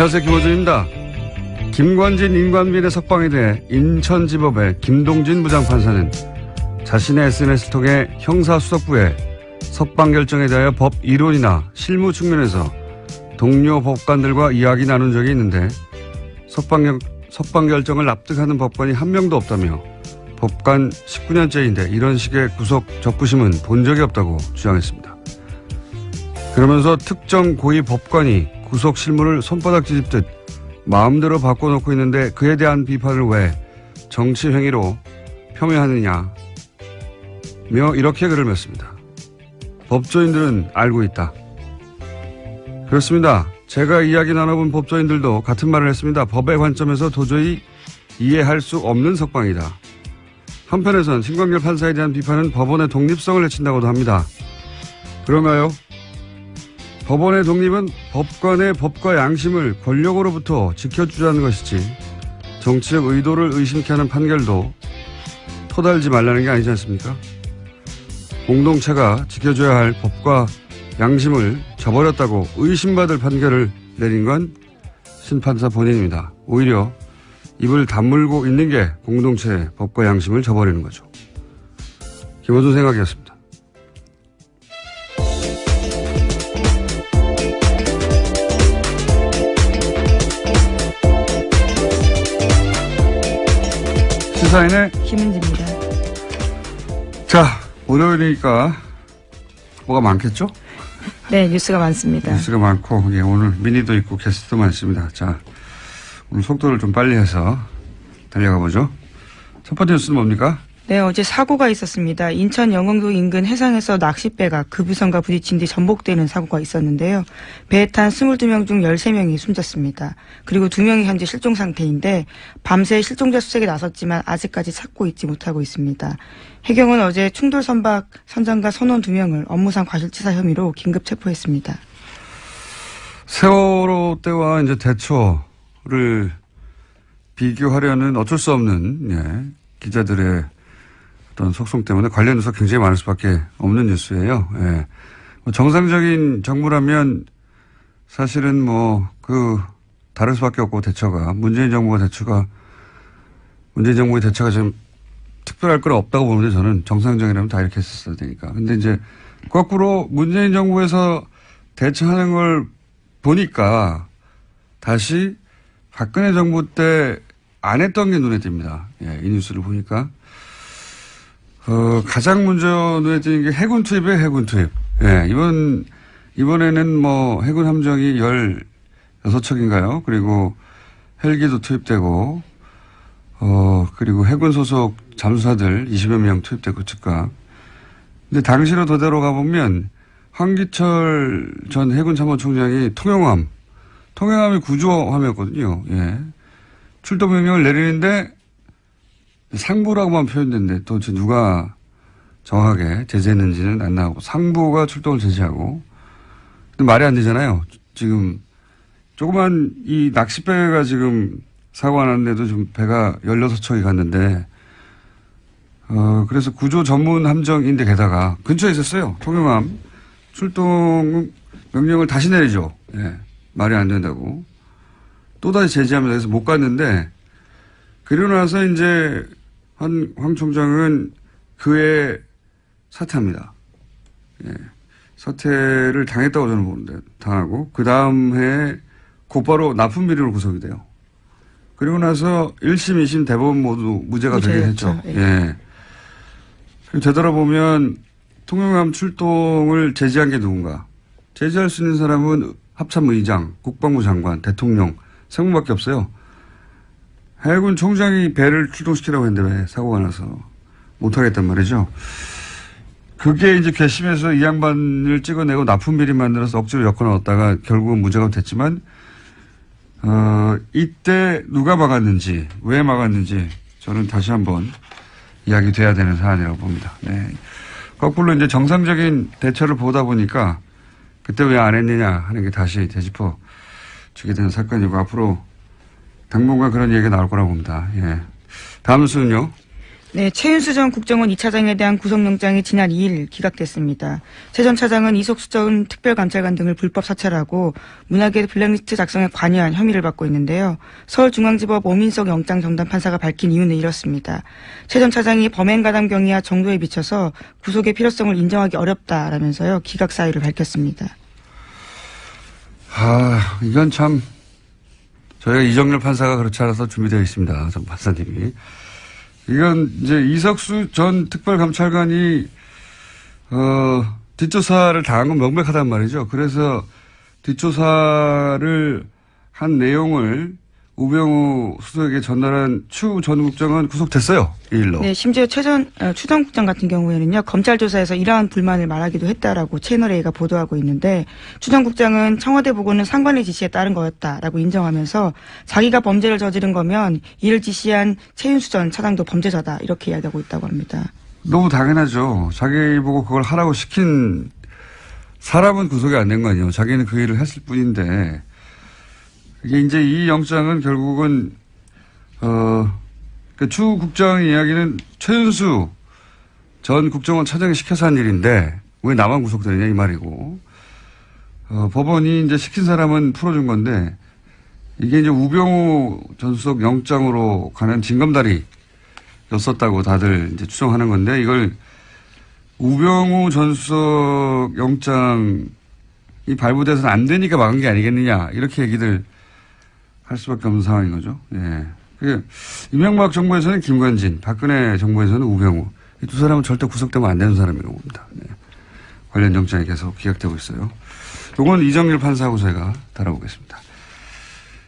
안녕하세요. 김호준입니다. 김관진 인관비리 석방에 대해 인천지법의 김동진 부장판사는 자신의 SNS를 통해 형사수석부에 석방 결정에 대하여 법 이론이나 실무 측면에서 동료 법관들과 이야기 나눈 적이 있는데 석방 결정을 납득하는 법관이 한 명도 없다며 법관 19년째인데 이런 식의 구속 적부심은 본 적이 없다고 주장했습니다. 그러면서 특정 고위 법관이 구속 실무를 손바닥 뒤집듯 마음대로 바꿔놓고 있는데 그에 대한 비판을 왜 정치 행위로 폄훼하느냐며 이렇게 글을 맺습니다. 법조인들은 알고 있다. 그렇습니다. 제가 이야기 나눠본 법조인들도 같은 말을 했습니다. 법의 관점에서 도저히 이해할 수 없는 석방이다. 한편에선 신광열 판사에 대한 비판은 법원의 독립성을 해친다고도 합니다. 그런가요? 법원의 독립은 법관의 법과 양심을 권력으로부터 지켜주자는 것이지 정치적 의도를 의심케 하는 판결도 토달지 말라는 게 아니지 않습니까? 공동체가 지켜줘야 할 법과 양심을 저버렸다고 의심받을 판결을 내린 건 신판사 본인입니다. 오히려 입을 다물고 있는 게 공동체의 법과 양심을 저버리는 거죠. 김호준 생각이었습니다. 시사인의 김은지입니다. 자, 월요일이니까 뭐가 많겠죠? 네, 뉴스가 많습니다. 뉴스가 많고, 예, 오늘 미니도 있고 게스트도 많습니다. 자, 오늘 속도를 좀 빨리 해서 달려가 보죠. 첫 번째 뉴스는 뭡니까? 네, 어제 사고가 있었습니다. 인천 영흥도 인근 해상에서 낚싯배가 급유선과 부딪힌 뒤 전복되는 사고가 있었는데요. 배에 탄 22명 중 13명이 숨졌습니다. 그리고 2명이 현재 실종 상태인데 밤새 실종자 수색에 나섰지만 아직까지 찾고 있지 못하고 있습니다. 해경은 어제 충돌 선박 선장과 선원 2명을 업무상 과실치사 혐의로 긴급 체포했습니다. 세월호 때와 이제 대처를 비교하려는 어쩔 수 없는, 예, 기자들의 어떤 속성 때문에 관련 뉴스가 굉장히 많을 수밖에 없는 뉴스예요. 예. 정상적인 정부라면 사실은 다를 수밖에 없고 대처가 문재인 정부의 대처가 좀 특별할 건 없다고 보는데 저는 정상적이라면 다 이렇게 했었어야 되니까. 근데 이제 거꾸로 문재인 정부에서 대처하는 걸 보니까 다시 박근혜 정부 때 안 했던 게 눈에 띕니다. 예, 이 뉴스를 보니까. 가장 먼저 눈에 띄는 게 해군 투입이에요, 해군 투입. 예, 이번에는 해군 함정이 16척인가요? 그리고 헬기도 투입되고, 그리고 해군 소속 잠수사들 20여 명 투입되고 즉각. 근데 당시로 되돌아 가보면 황기철 전 해군 참모총장이 통영함이 구조함이었거든요. 예. 출동 명령을 내리는데 상부라고만 표현됐는데 도대체 누가 정확하게 제재했는지는 안 나오고 상부가 출동을 제재하고. 근데 말이 안 되잖아요. 지금 조그만 이 낚싯배가 지금 사고가 났는데도 좀 배가 16척이 갔는데 그래서 구조 전문 함정인데 게다가 근처에 있었어요. 통영함. 출동 명령을 다시 내리죠. 예. 말이 안 된다고. 또다시 제지하면서 해서 못 갔는데 그러고 나서 이제 황 총장은 그해 사퇴합니다. 예. 사퇴를 당했다고 저는 보는데 당하고 그 다음 해에 곧바로 납품 비리로 구속이 돼요. 그리고 나서 1심, 2심 대법원 모두 무죄가 되긴 했죠. 예. 예. 되돌아보면 통영함 출동을 제지한 게 누군가. 제지할 수 있는 사람은 합참의장, 국방부 장관, 대통령, 세 명밖에 없어요. 해군 총장이 배를 출동시키라고 했는데 왜 사고가 나서 못하겠단 말이죠. 그게 이제 괘씸해서 이 양반을 찍어내고 납품비리 만들어서 억지로 엮어 넣었다가 결국은 무죄가 됐지만 이때 누가 막았는지 왜 막았는지 저는 다시 한번 이야기돼야 되는 사안이라고 봅니다. 네. 거꾸로 이제 정상적인 대처를 보다 보니까 그때 왜 안 했느냐 하는 게 다시 되짚어 주게 되는 사건이고 앞으로 당분간 그런 얘기가 나올 거라고 봅니다. 예. 다음 뉴스는요. 네, 최윤수 전 국정원 2차장에 대한 구속영장이 지난 2일 기각됐습니다. 최 전 차장은 이석수 전 특별감찰관 등을 불법 사찰하고 문화계 블랙리스트 작성에 관여한 혐의를 받고 있는데요. 서울중앙지법 오민석 영장전담 판사가 밝힌 이유는 이렇습니다. 최 전 차장이 범행 가담 경위와 정도에 비춰서 구속의 필요성을 인정하기 어렵다라면서요. 기각 사유를 밝혔습니다. 이건 참 저희가 이정렬 판사가 그렇지 않아서 준비되어 있습니다. 전 판사님이. 이건 이제 이석수 전 특별감찰관이 뒷조사를 당한 건 명백하단 말이죠. 그래서 뒷조사를 한 내용을 우병우 수석에게 전달한 추 전 국장은 구속됐어요. 이 일로. 네, 심지어 추 전 국장 같은 경우에는요. 검찰 조사에서 이러한 불만을 말하기도 했다라고 채널A가 보도하고 있는데 추 전 국장은 청와대 보고는 상관의 지시에 따른 거였다라고 인정하면서 자기가 범죄를 저지른 거면 이를 지시한 최윤수 전 차장도 범죄자다 이렇게 이야기하고 있다고 합니다. 너무 당연하죠. 자기 보고 그걸 하라고 시킨 사람은 구속이 안 된 거 아니에요. 자기는 그 일을 했을 뿐인데 이게 이제 이 영장은 결국은 추 국장 이야기는 최윤수 전 국정원 차장이 시켜서 한 일인데 왜 나만 구속되느냐 이 말이고 법원이 이제 시킨 사람은 풀어준 건데 이게 이제 우병우 전 수석 영장으로 가는 징검다리였었다고 다들 이제 추정하는 건데 이걸 우병우 전 수석 영장이 발부돼서는 안 되니까 막은 게 아니겠느냐 이렇게 얘기들 할 수밖에 없는 상황인 거죠. 예. 이명박 정부에서는 김관진, 박근혜 정부에서는 우병우. 이 두 사람은 절대 구속되면 안 되는 사람이라고 봅니다. 네. 관련 영장이 계속 기각되고 있어요. 이건 이정렬 판사하고 저희가 다뤄보겠습니다.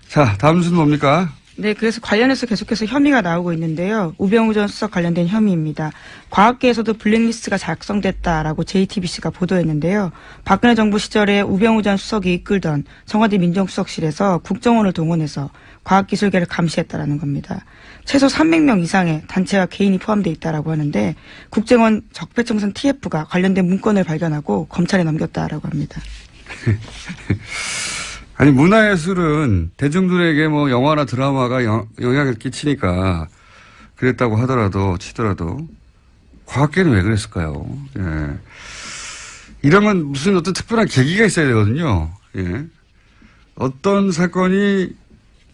자, 다음 순서 뭡니까? 네, 그래서 관련해서 계속해서 혐의가 나오고 있는데요. 우병우 전 수석 관련된 혐의입니다. 과학계에서도 블랙리스트가 작성됐다라고 JTBC가 보도했는데요. 박근혜 정부 시절에 우병우 전 수석이 이끌던 청와대 민정수석실에서 국정원을 동원해서 과학기술계를 감시했다라는 겁니다. 최소 300명 이상의 단체와 개인이 포함되어 있다라고 하는데 국정원 적폐청산 TF가 관련된 문건을 발견하고 검찰에 넘겼다라고 합니다. 아니 문화예술은 대중들에게 뭐 영화나 드라마가 영향을 끼치니까 그랬다고 하더라도 치더라도 과학계는 왜 그랬을까요? 예. 이런 건 무슨 어떤 특별한 계기가 있어야 되거든요. 예. 어떤 사건이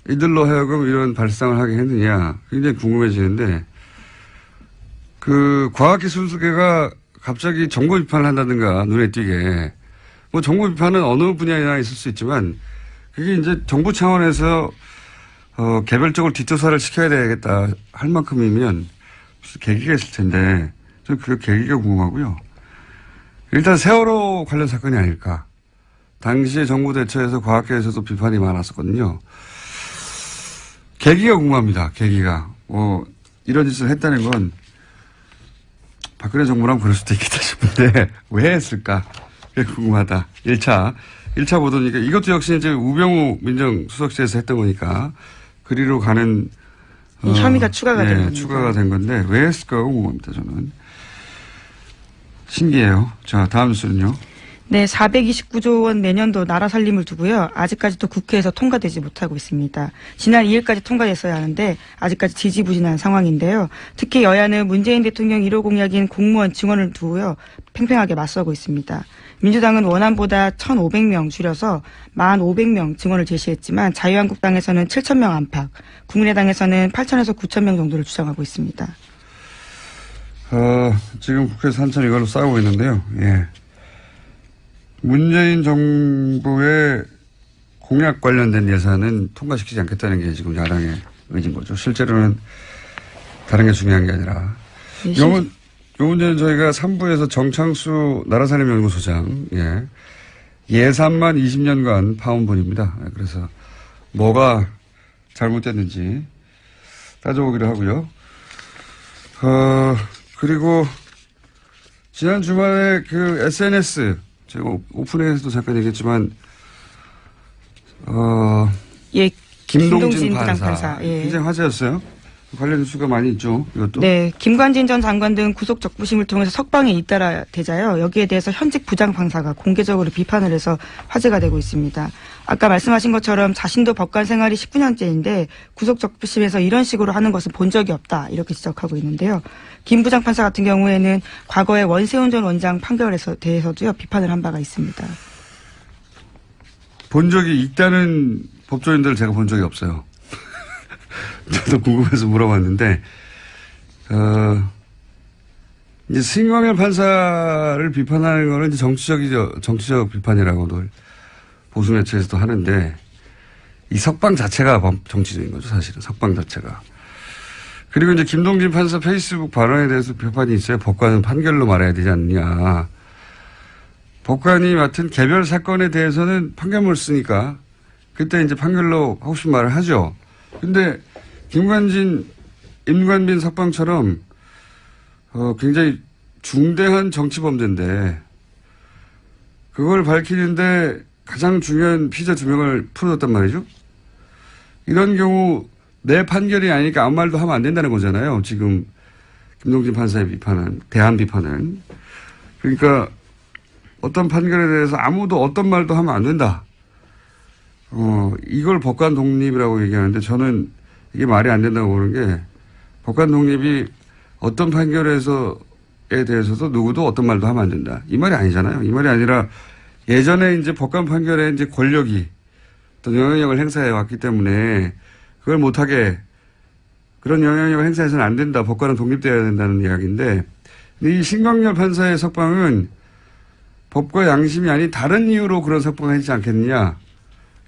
이들로 하여금 이런 발상을 하게 했느냐 굉장히 궁금해지는데 그 과학기술계가 갑자기 정보 비판을 한다든가 눈에 띄게 뭐 정보 비판은 어느 분야에나 있을 수 있지만 그게 이제 정부 차원에서 개별적으로 뒷조사를 시켜야 되겠다 할 만큼이면 무슨 계기가 있을 텐데 저는 그 계기가 궁금하고요. 일단 세월호 관련 사건이 아닐까. 당시에 정부 대처에서 과학계에서도 비판이 많았었거든요. 계기가 궁금합니다. 계기가. 이런 짓을 했다는 건 박근혜 정부라면 그럴 수도 있겠다 싶은데 왜 했을까? 그게 궁금하다. 1차 보도니까 이것도 역시 이제 우병우 민정수석실에서 했던 거니까 그리로 가는 혐의가 추가가 된 겁니다. 추가가 된 건데 왜 했을까 궁금합니다. 저는. 신기해요. 자, 다음 수는요. 네, 429조 원 내년도 나라 살림을 두고요. 아직까지도 국회에서 통과되지 못하고 있습니다. 지난 2일까지 통과됐어야 하는데 아직까지 지지부진한 상황인데요. 특히 여야는 문재인 대통령 1호 공약인 공무원 증원을 두고요. 팽팽하게 맞서고 있습니다. 민주당은 원안보다 1,500명 줄여서 1,500명 증원을 제시했지만 자유한국당에서는 7,000명 안팎, 국민의당에서는 8,000에서 9,000명 정도를 주장하고 있습니다. 지금 국회에서 한참 이걸로 싸우고 있는데요. 예. 문재인 정부의 공약 관련된 예산은 통과시키지 않겠다는 게 지금 야당의 의지인 거죠. 실제로는 다른 게 중요한 게 아니라. 요 문제는 저희가 3부에서 정창수 나라살림연구소장, 예산만 20년간 파온 분입니다. 그래서 뭐가 잘못됐는지 따져보기로 하고요. 그리고 지난 주말에 그 SNS, 제가 오픈에서도 잠깐 얘기했지만, 김동진 판사. 예. 굉장히 화제였어요. 관련 뉴스가 많이 있죠. 이것도. 네, 김관진 전 장관 등 구속 적부심을 통해서 석방에 잇따라 되자요. 여기에 대해서 현직 부장판사가 공개적으로 비판을 해서 화제가 되고 있습니다. 아까 말씀하신 것처럼 자신도 법관 생활이 19년째인데 구속 적부심에서 이런 식으로 하는 것은 본 적이 없다. 이렇게 지적하고 있는데요. 김 부장판사 같은 경우에는 과거의 원세훈 전 원장 판결에 대해서도요. 비판을 한 바가 있습니다. 본 적이 있다는 법조인들을 제가 본 적이 없어요. 저도 궁금해서 물어봤는데, 이제 승광열 판사를 비판하는 거는 이제 정치적 비판이라고들 보수 매체에서도 하는데, 이 석방 자체가 정치적인 거죠, 사실은. 석방 자체가. 그리고 이제 김동진 판사 페이스북 발언에 대해서 비판이 있어요. 법관은 판결로 말해야 되지 않느냐. 법관이 맡은 개별 사건에 대해서는 판결문을 쓰니까, 그때 이제 판결로 하고 싶은 말을 하죠. 근데 김관진, 임관빈 석방처럼 굉장히 중대한 정치 범죄인데 그걸 밝히는데 가장 중요한 피의자 2명을 풀어줬단 말이죠. 이런 경우 내 판결이 아니니까 아무 말도 하면 안 된다는 거잖아요. 지금 김동진 판사의 비판은, 대한 비판은. 그러니까 어떤 판결에 대해서 아무도 어떤 말도 하면 안 된다. 이걸 법관 독립이라고 얘기하는데 저는 이게 말이 안 된다고 보는 게 법관 독립이 어떤 판결에 대해서도 누구도 어떤 말도 하면 안 된다. 이 말이 아니잖아요. 이 말이 아니라 예전에 이제 법관 판결에 이제 권력이 또 영향력을 행사해 왔기 때문에 그걸 못하게 그런 영향력을 행사해서는 안 된다. 법관은 독립되어야 된다는 이야기인데 이 신광열 판사의 석방은 법과 양심이 아닌 다른 이유로 그런 석방을 하지 않겠느냐.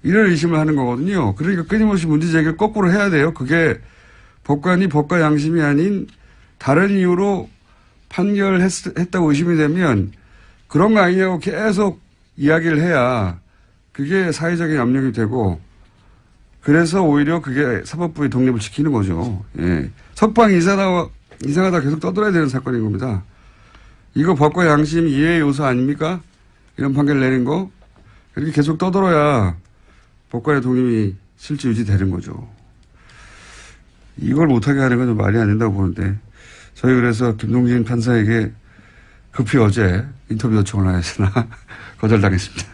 이런 의심을 하는 거거든요. 그러니까 끊임없이 문제제기를 거꾸로 해야 돼요. 그게 법관이 법과 양심이 아닌 다른 이유로 판결했다고 의심이 되면 그런 거 아니냐고 계속 이야기를 해야 그게 사회적인 압력이 되고 그래서 오히려 그게 사법부의 독립을 지키는 거죠. 예. 석방이 이상하다 계속 떠들어야 되는 사건인 겁니다. 이거 법과 양심 이해의 요소 아닙니까? 이런 판결 내린 거. 이렇게 계속 떠들어야 법관의 독립이 실제 유지되는 거죠. 이걸 못하게 하는 건 좀 말이 안 된다고 보는데 저희 그래서 김동진 판사에게 급히 어제 인터뷰 요청을 하였으나 거절당했습니다.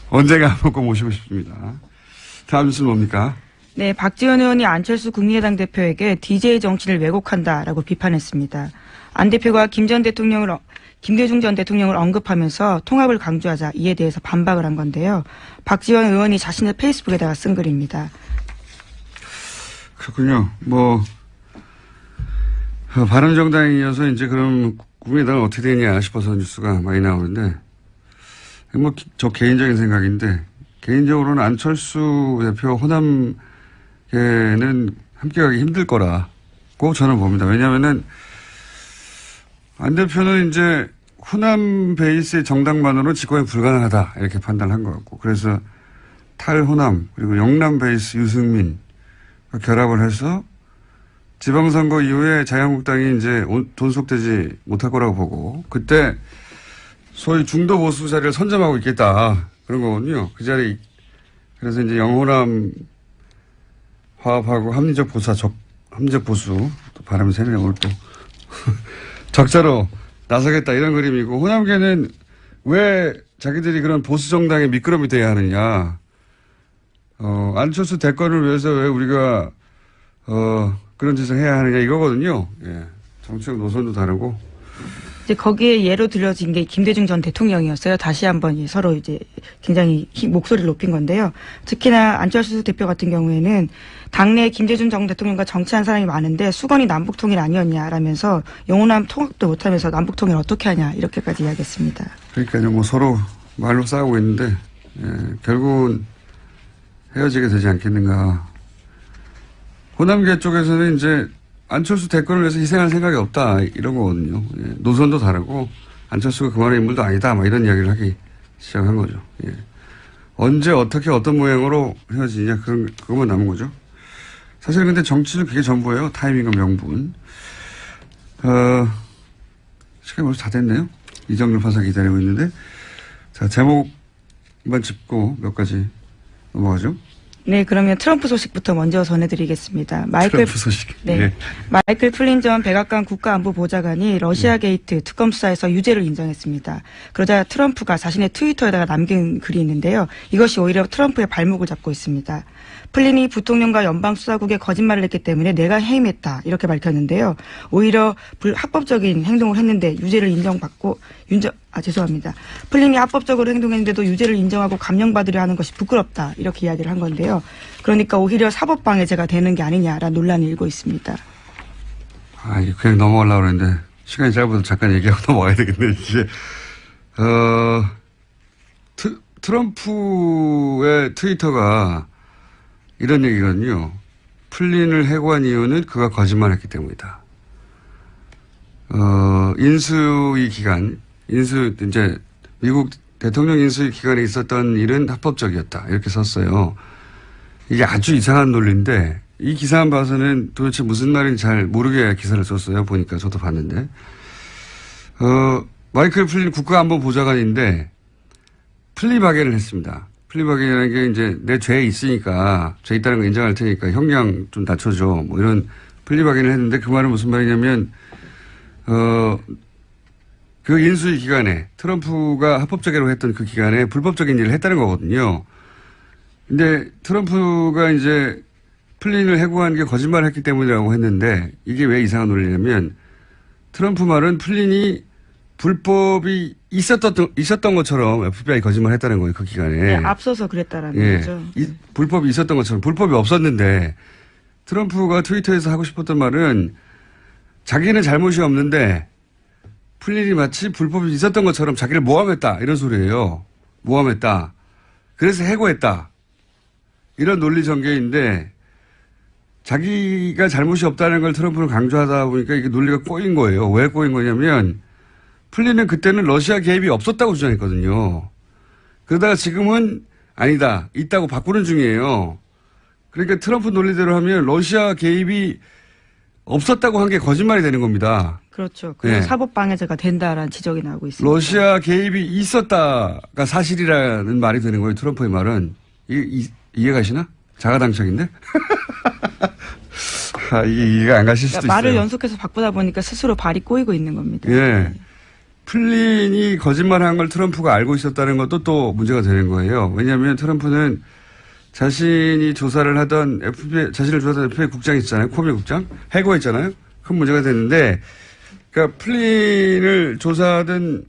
언젠가 한번 꼭 모시고 싶습니다. 다음 뉴스는 뭡니까? 네, 박지원 의원이 안철수 국민의당 대표에게 DJ 정치를 왜곡한다라고 비판했습니다. 안 대표가 김대중 전 대통령을 언급하면서 통합을 강조하자 이에 대해서 반박을 한 건데요. 박지원 의원이 자신의 페이스북에다가 쓴 글입니다. 그렇군요. 바른정당에 이어서 이제 그럼 국민의당은 어떻게 되냐 싶어서 뉴스가 많이 나오는데 저 개인적인 생각인데 개인적으로는 안철수 대표 호남계는 함께하기 힘들 거라고 저는 봅니다. 왜냐하면은 안 대표는 이제 호남 베이스의 정당만으로 집권이 불가능하다 이렇게 판단한 것 같고 그래서 탈호남 그리고 영남 베이스 유승민 결합을 해서 지방선거 이후에 자유한국당이 이제 돈속되지 못할 거라고 보고 그때 소위 중도 보수 자리를 선점하고 있겠다 그런 거거든요. 그 자리 그래서 이제 영호남 화합하고 합리적 보수 또 바람이 새네요 오늘 또 적자로 나서겠다 이런 그림이고 호남계는 왜 자기들이 그런 보수 정당의 미끄럼이 돼야 하느냐. 안철수 대권을 위해서 왜 우리가 그런 짓을 해야 하느냐 이거거든요. 예. 정치적 노선도 다르고. 이제 거기에 예로 들어진 게 김대중 전 대통령이었어요. 다시 한번 서로 이제 굉장히 목소리를 높인 건데요. 특히나 안철수 대표 같은 경우에는 당내 김대중 전 대통령과 정치한 사람이 많은데 수건이 남북통일 아니었냐라면서 영호남 통합도 못하면서 남북통일 어떻게 하냐 이렇게까지 이야기했습니다. 그러니까요. 뭐 서로 말로 싸우고 있는데 결국은 헤어지게 되지 않겠는가. 호남계 쪽에서는 이제 안철수 대권을 위해서 희생할 생각이 없다 이런 거거든요. 예. 노선도 다르고 안철수가 그만의 인물도 아니다 막 이런 이야기를 하기 시작한 거죠. 예. 언제 어떻게 어떤 모양으로 헤어지냐 그것만 남은 거죠. 사실 근데 정치는 그게 전부예요. 타이밍과 명분. 시간이 벌써 다 됐네요. 이정렬 판사 기다리고 있는데 자 제목만 짚고 몇 가지 넘어가죠. 네, 그러면 트럼프 소식부터 먼저 전해드리겠습니다. 트럼프 소식. 네. 예. 마이클 플린 전 백악관 국가안보보좌관이 러시아 게이트 특검 수사에서 유죄를 인정했습니다. 그러자 트럼프가 자신의 트위터에다가 남긴 글이 있는데요. 이것이 오히려 트럼프의 발목을 잡고 있습니다. 플린이 부통령과 연방수사국에 거짓말을 했기 때문에 내가 해임했다 이렇게 밝혔는데요. 오히려 불합법적인 행동을 했는데 유죄를 인정받고 죄송합니다. 플린이 합법적으로 행동했는데도 유죄를 인정하고 감형받으려 하는 것이 부끄럽다 이렇게 이야기를 한 건데요. 그러니까 오히려 사법방해죄가 되는 게 아니냐라는 논란이 일고 있습니다. 이거 그냥 넘어가려고 그랬는데 시간이 짧아서 잠깐 얘기하고 넘어가야 되겠네. 이제 트럼프의 트위터가 이런 얘기거든요. 플린을 해고한 이유는 그가 거짓말했기 때문이다. 인수위 기간, 이제 미국 대통령 인수위 기간에 있었던 일은 합법적이었다. 이렇게 썼어요. 이게 아주 이상한 논리인데 이 기사만 봐서는 도대체 무슨 말인지 잘 모르게 기사를 썼어요. 보니까 저도 봤는데. 마이클 플린 국가안보보좌관인데 플리바겐을 했습니다. 플리바겐이라는 게 이제 내 죄에 있으니까 죄 있다는 거 인정할 테니까 형량 좀 낮춰줘. 뭐 이런 플리바겐을 했는데 그 말은 무슨 말이냐면 그 인수위 기간에 트럼프가 합법적으로 했던 그 기간에 불법적인 일을 했다는 거거든요. 근데 트럼프가 이제 플린을 해고한 게 거짓말을 했기 때문이라고 했는데 이게 왜 이상한 논리냐면 트럼프 말은 플린이 불법이 있었던 것처럼 FBI 거짓말 했다는 거예요. 그 기간에. 네, 앞서서 그랬다라는 거죠. 불법이 있었던 것처럼 불법이 없었는데 트럼프가 트위터에서 하고 싶었던 말은 자기는 잘못이 없는데 플린이 마치 불법이 있었던 것처럼 자기를 모함했다. 이런 소리예요. 모함했다. 그래서 해고했다. 이런 논리 전개인데 자기가 잘못이 없다는 걸 트럼프는 강조하다 보니까 이게 논리가 꼬인 거예요. 왜 꼬인 거냐면 플린은 그때는 러시아 개입이 없었다고 주장했거든요. 그러다가 지금은 아니다. 있다고 바꾸는 중이에요. 그러니까 트럼프 논리대로 하면 러시아 개입이 없었다고 한 게 거짓말이 되는 겁니다. 그렇죠. 그래서 사법방해죄가 된다라는 지적이 나오고 있습니다. 러시아 개입이 있었다가 사실이라는 말이 되는 거예요. 트럼프의 말은. 이해가시나? 자가당착인데? 이게 이해가 안 가실 수도 있어요. 말을 연속해서 바꾸다 보니까 스스로 발이 꼬이고 있는 겁니다. 예. 플린이 거짓말한 걸 트럼프가 알고 있었다는 것도 또 문제가 되는 거예요. 왜냐하면 트럼프는 자신이 조사를 하던 자신을 조사하던 FBI 국장이 있잖아요. 코미 국장. 해고했잖아요. 큰 문제가 됐는데, 그러니까 플린을 조사하던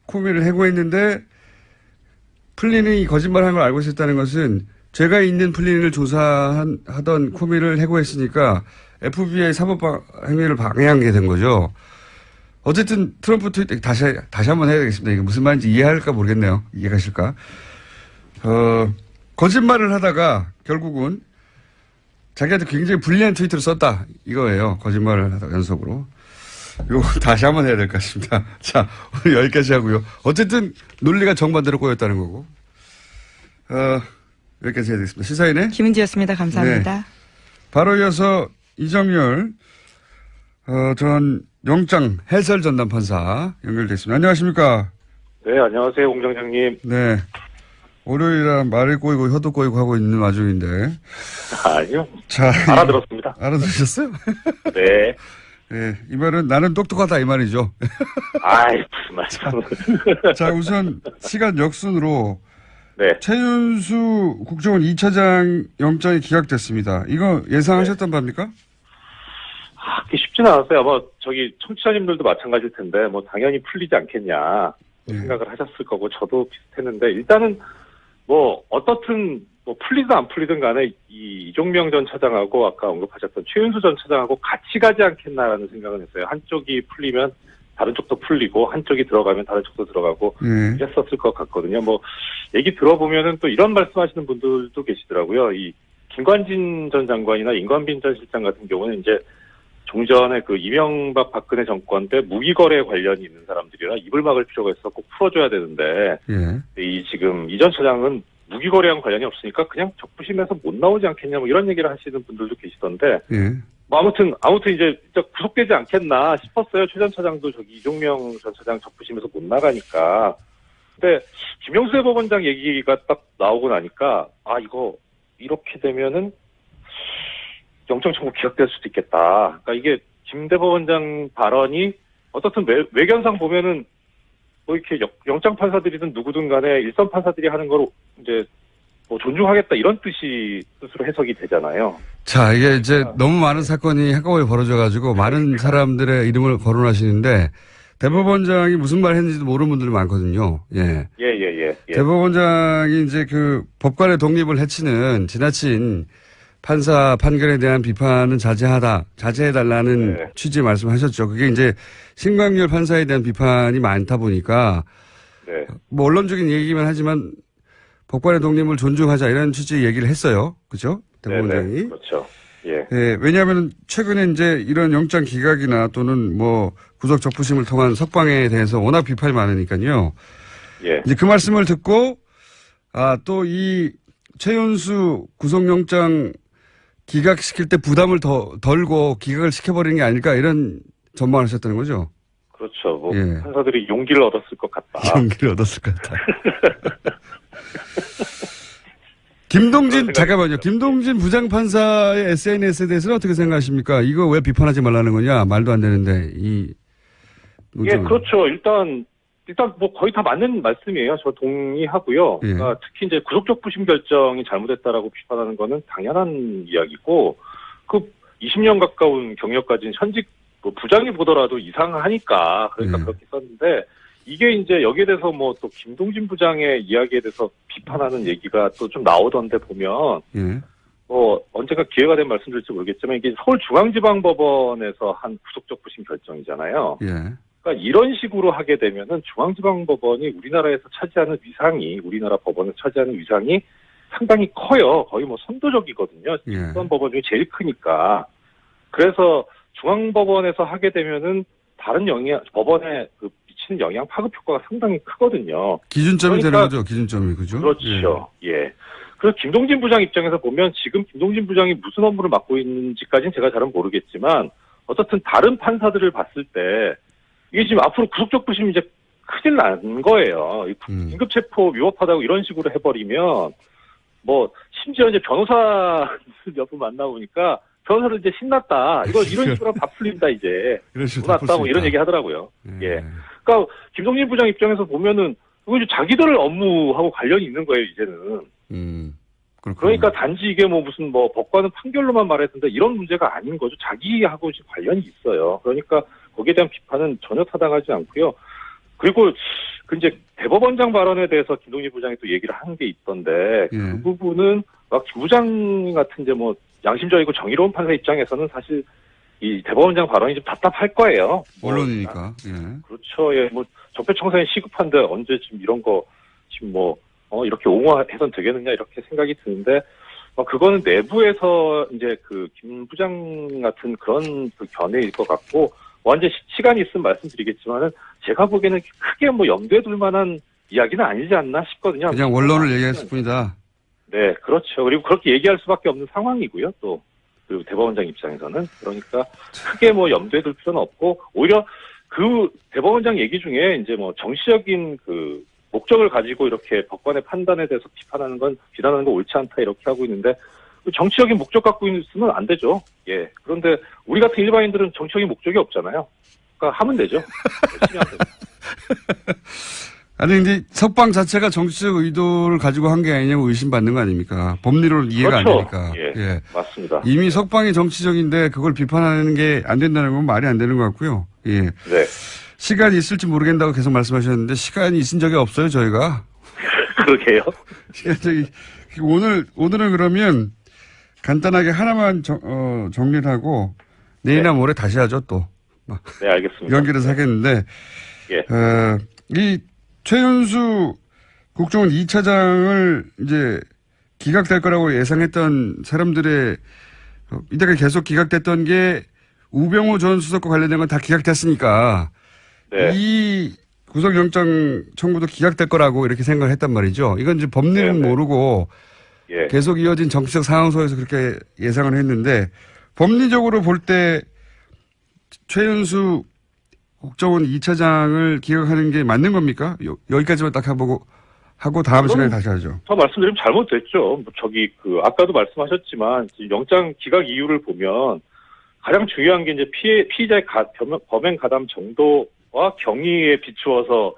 코미를 해고했는데, 플린이 거짓말한 걸 알고 있었다는 것은 죄가 있는 플린을 조사하던 코미를 해고했으니까 FBI 사법 행위를 방해한 게 된 거죠. 어쨌든 트럼프 트위터 다시 한번 해야 되겠습니다. 이게 무슨 말인지 이해할까 모르겠네요. 이해가실까? 거짓말을 하다가 결국은 자기한테 굉장히 불리한 트위터를 썼다. 이거예요. 거짓말을 하다가 연속으로. 이거 다시 한번 해야 될 것 같습니다. 자, 오늘 여기까지 하고요. 어쨌든 논리가 정반대로 꼬였다는 거고. 여기까지 해야 되겠습니다. 시사인의 김은지였습니다. 감사합니다. 네. 바로 이어서 이정열 전 영장 해설 전담 판사 연결됐습니다. 안녕하십니까? 네, 안녕하세요, 공장장님. 네. 월요일이라 말을 꼬이고 혀도 꼬이고 하고 있는 와중인데. 아니요. 자, 알아들었습니다. 알아들으셨어요? 네. 네. 이 말은 나는 똑똑하다 이 말이죠. 아이, 무슨 말씀. 자, 우선 시간 역순으로 네. 최윤수 국정원 2차장 영장이 기각됐습니다. 이거 예상하셨던 바입니까? 그게 쉽지는 않았어요. 아마 청취자님들도 마찬가지일 텐데, 당연히 풀리지 않겠냐 생각을 하셨을 거고, 저도 비슷했는데, 일단은 어떻든 풀리든 안 풀리든 간에 이종명 전 차장하고 아까 언급하셨던 최윤수 전 차장하고 같이 가지 않겠나라는 생각은 했어요. 한쪽이 풀리면 다른 쪽도 풀리고, 한쪽이 들어가면 다른 쪽도 들어가고, 이랬었을 것 같거든요. 얘기 들어보면은 또 이런 말씀하시는 분들도 계시더라고요. 이 김관진 전 장관이나 임관빈 전 실장 같은 경우는 이제 종전에 그 이명박 박근혜 정권 때 무기거래 관련이 있는 사람들이라 입을 막을 필요가 있어 꼭 풀어줘야 되는데, 지금 이 전 차장은 무기거래랑 관련이 없으니까 그냥 적부심에서 못 나오지 않겠냐 이런 얘기를 하시는 분들도 계시던데, 아무튼 이제 구속되지 않겠나 싶었어요. 최 전 차장도 이종명 전 차장 적부심에서 못 나가니까. 근데 김영수 대법원장 얘기가 딱 나오고 나니까 이거 이렇게 되면은 영장 청구 기각될 수도 있겠다. 그러니까 이게 김 대법원장 발언이 어떻든 외견상 보면은 뭐 이렇게 영장 판사들이든 누구든 간에 일선 판사들이 하는 걸 이제 뭐 존중하겠다 이런 뜻으로 해석이 되잖아요. 자, 이게 이제 너무 많은 사건이 한꺼번에 벌어져가지고 많은 사람들의 이름을 거론하시는데 대법원장이 무슨 말 했는지도 모르는 분들이 많거든요. 예. 예. 대법원장이 이제 그 법관의 독립을 해치는 지나친 판사 판결에 대한 비판은 자제해달라는 네. 취지의 말씀하셨죠. 그게 이제 신광열 판사에 대한 비판이 많다 보니까 네. 뭐 언론적인 얘기만 하지만 법관의 독립을 존중하자 이런 취지의 얘기를 했어요. 그죠? 대법원장이. 네네. 그렇죠. 예. 예, 왜냐하면 최근에 이제 이런 영장 기각이나 또는 뭐 구속 적부심을 통한 석방에 대해서 워낙 비판이 많으니까요. 예. 이제 그 말씀을 듣고 또 이 최윤수 구속영장 기각시킬 때 부담을 덜고 기각을 시켜버리는 게 아닐까 이런 전망을 하셨다는 거죠. 그렇죠. 뭐 예. 판사들이 용기를 얻었을 것 같다. 용기를 얻었을 것 같다. 김동진, 잠깐만요. 김동진 부장판사의 SNS에 대해서는 어떻게 생각하십니까? 이거 왜 비판하지 말라는 거냐? 말도 안 되는데, 예, 그렇죠. 일단 뭐 거의 다 맞는 말씀이에요. 저 동의하고요. 예. 그러니까 특히 이제 구속적 부심 결정이 잘못했다라고 비판하는 거는 당연한 이야기고, 그 20년 가까운 경력 가진 현직 뭐 부장이 보더라도 이상하니까 그러니까 예. 그렇게 썼는데, 이게 이제 여기에 대해서 뭐 또 김동진 부장의 이야기에 대해서 비판하는 얘기가 또 좀 나오던데 보면, 예. 뭐 언젠가 기회가 되면 말씀드릴지 모르겠지만 이게 서울중앙지방법원에서 한 구속적 부심 결정이잖아요. 예. 그러니까 이런 식으로 하게 되면은 중앙지방법원이 우리나라에서 차지하는 위상이, 우리나라 법원에서 차지하는 위상이 상당히 커요. 거의 뭐 선도적이거든요. 예. 법원 중에 제일 크니까. 그래서 중앙법원에서 하게 되면은 다른 법원에 그 미치는 영향 파급 효과가 상당히 크거든요. 기준점이 그러니까, 되는 거죠. 기준점이. 그죠? 그렇죠. 예. 그래서 김동진 부장 입장에서 보면 지금 김동진 부장이 무슨 업무를 맡고 있는지까지는 제가 잘은 모르겠지만 어떻든 다른 판사들을 봤을 때 이게 지금 앞으로 구속적 부심이 이제 큰일 난 거예요. 긴급체포 위법하다고 이런 식으로 해버리면 뭐 심지어 이제 변호사 몇 분 만나보니까 변호사들 이제 신났다. 이런 식으로 다 풀린다 이제. 신났다 뭐 이런 얘기 하더라고요. 예. 그러니까 김동진 부장 입장에서 보면은 이거 이제 자기들 업무하고 관련이 있는 거예요 이제는. 그러니까 단지 이게 뭐 무슨 뭐 법관은 판결로만 말했는데 이런 문제가 아닌 거죠. 자기하고 지금 관련이 있어요. 그러니까 거기에 대한 비판은 전혀 타당하지 않고요. 그리고 그 이제 대법원장 발언에 대해서 김동진 부장이 또 얘기를 한 게 있던데 그 부분은 막 김 부장 같은 이제 뭐 양심적이고 정의로운 판사 입장에서는 사실 이 대법원장 발언이 좀 답답할 거예요. 언론이니까. 예. 그렇죠. 예, 뭐 적폐청산이 시급한데 언제 지금 이런 거 지금 뭐 이렇게 옹호해선 되겠느냐 이렇게 생각이 드는데 그거는 내부에서 이제 그 김 부장 같은 그런 그 견해일 것 같고 완전 시간이 있으면 말씀드리겠지만은 제가 보기에는 크게 뭐 염두에 둘 만한 이야기는 아니지 않나 싶거든요. 그냥 원론을 얘기했을 뿐이다. 네, 그렇죠. 그리고 그렇게 얘기할 수밖에 없는 상황이고요. 또 그리고 대법원장 입장에서는 그러니까 크게 뭐 염두에 둘 필요는 없고 오히려 그 대법원장 얘기 중에 이제 뭐 정치적인 그 목적을 가지고 이렇게 법관의 판단에 대해서 비난하는 건 옳지 않다 이렇게 하고 있는데 정치적인 목적 갖고 있으면 안 되죠. 예. 그런데 우리 같은 일반인들은 정치적인 목적이 없잖아요. 그러니까 하면 되죠. 열심히 하면 되죠. 아니, 근데 석방 자체가 정치적 의도를 가지고 한 게 아니냐고 의심받는 거 아닙니까? 법리로 이해가 그렇죠. 안 되니까. 예. 맞습니다. 이미 석방이 정치적인데 그걸 비판하는 게 안 된다는 건 말이 안 되는 것 같고요. 예. 네. 시간이 있을지 모르겠다고 계속 말씀하셨는데 시간이 있은 적이 없어요, 저희가. 그러게요. 오늘은 그러면 간단하게 하나만 정리를 하고 내일이나 모레 다시 하죠, 또. 네, 알겠습니다. 연결해서 하겠는데. 예. 이 최윤수 국정원 2차장을 이제 기각될 거라고 예상했던 사람들의 이때가 계속 기각됐던 게 우병우 전 수석과 관련된 건 다 기각됐으니까 네. 이 구속영장 청구도 기각될 거라고 이렇게 생각을 했단 말이죠. 이건 이제 법리는 네네. 모르고 예. 계속 이어진 정치적 상황 속에서 그렇게 예상을 했는데 법리적으로 볼 때 최윤수 국정원 2차장을 기각하는 게 맞는 겁니까? 여기까지만 딱 하고 다음 시간에 다시 하죠. 더 말씀드리면 잘못됐죠. 아까도 말씀하셨지만 영장 기각 이유를 보면 가장 중요한 게 이제 피의자의 범행 가담 정도와 경위에 비추어서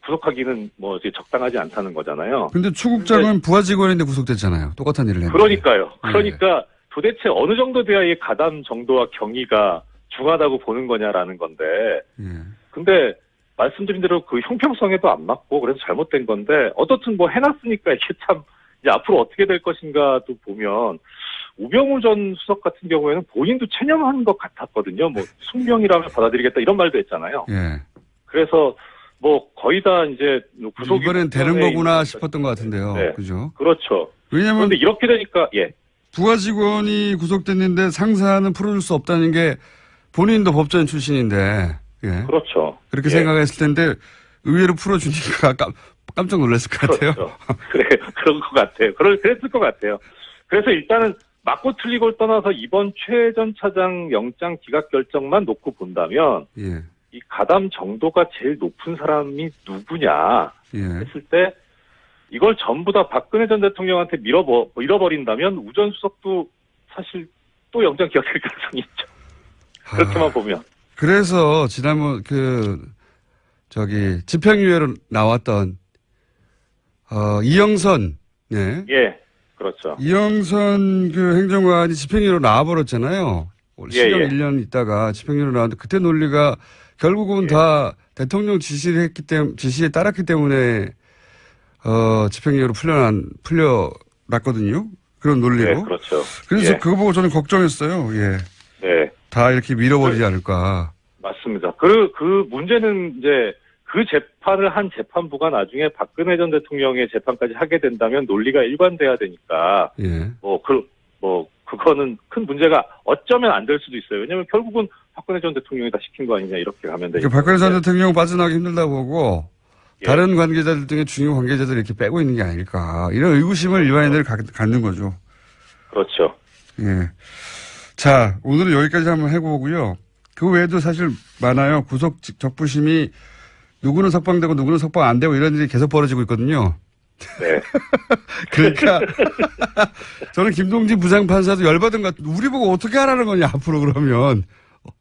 구속하기는 이제 적당하지 않다는 거잖아요. 근데 추국장은 부하 직원인데 구속됐잖아요. 똑같은 일을 했는데. 그러니까요. 그러니까 도대체 어느 정도 돼야 이 가담 정도와 경위가 중하다고 보는 거냐라는 건데. 근데 말씀드린 대로 그 형평성에도 안 맞고 그래서 잘못된 건데 어떻든 해놨으니까 이게 참 이제 앞으로 어떻게 될 것인가도 보면 우병우 전 수석 같은 경우에는 본인도 체념한 것 같았거든요. 숙명이라면 받아들이겠다 이런 말도 했잖아요. 예. 그래서 거의 다 이제 구속이 이번엔 되는 거구나 싶었던 것 같은데요. 네. 그죠? 그렇죠. 왜냐면 그런데 이렇게 되니까 부하 직원이 구속됐는데 상사는 풀어줄 수 없다는 게 본인도 법조인 출신인데. 예. 그렇죠. 그렇게 생각했을 텐데 의외로 풀어주니까 깜짝 놀랐을 것 같아요. 그렇죠. 그런 것 같아요. 그랬을 것 같아요. 그래서 일단은 맞고 틀리고를 떠나서 이번 최 전 차장 영장 기각 결정만 놓고 본다면 이 가담 정도가 제일 높은 사람이 누구냐 했을 때 이걸 전부 다 박근혜 전 대통령한테 밀어버린다면 우 전 수석도 사실 또 영장 기각 결정이 있죠. 그렇게만 보면. 그래서 지난번 집행유예로 나왔던 이영선 그렇죠. 이영선 행정관이 집행유예로 나와버렸잖아요. 실형 1년 있다가 집행유예로 나왔는데 그때 논리가 결국은 다 대통령 지시에 따랐기 때문에 집행유예로 풀려났거든요. 그런 논리로. 네, 그렇죠. 그래서 그거 보고 저는 걱정했어요. 네. 다 이렇게 밀어버리지 않을까. 맞습니다. 그 문제는 이제 그 재판을 한 재판부가 나중에 박근혜 전 대통령의 재판까지 하게 된다면 논리가 일관돼야 되니까. 그거는 큰 문제가 어쩌면 안 될 수도 있어요. 왜냐면 결국은 박근혜 전 대통령이 다 시킨 거 아니냐 이렇게 가면 되니까. 박근혜 전 대통령 빠져나가기 힘들다고 보고 다른 관계자들 등의 중요 관계자들을 이렇게 빼고 있는 게 아닐까. 이런 의구심을 일반인들이 갖는 거죠. 그렇죠. 자, 오늘은 여기까지 한번 해보고요. 그 외에도 사실 많아요. 구속 적부심이 누구는 석방되고 누구는 석방 안 되고 이런 일이 계속 벌어지고 있거든요. 네. 그러니까 저는 김동진 부장판사도 열받은 것 같아요. 우리 보고 어떻게 하라는 거냐 앞으로 그러면.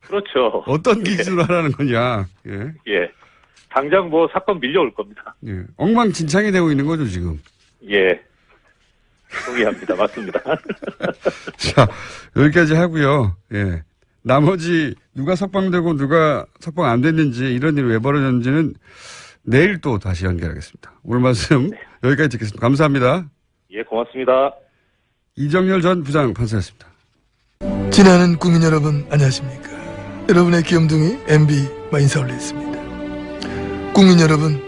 그렇죠. 어떤 기준으로 하라는 거냐. 당장 사건 밀려올 겁니다. 엉망진창이 되고 있는 거죠 지금. 동의합니다. 맞습니다. 자, 여기까지 하고요. 나머지 누가 석방되고 누가 석방 안 됐는지 이런 일이 왜 벌어졌는지는 내일 또 다시 연결하겠습니다. 오늘 말씀 여기까지 듣겠습니다. 감사합니다. 고맙습니다. 이정열 전 부장판사였습니다. 지나는 국민 여러분 안녕하십니까. 여러분의 귀염둥이 MB 인사 올리겠습니다. 국민 여러분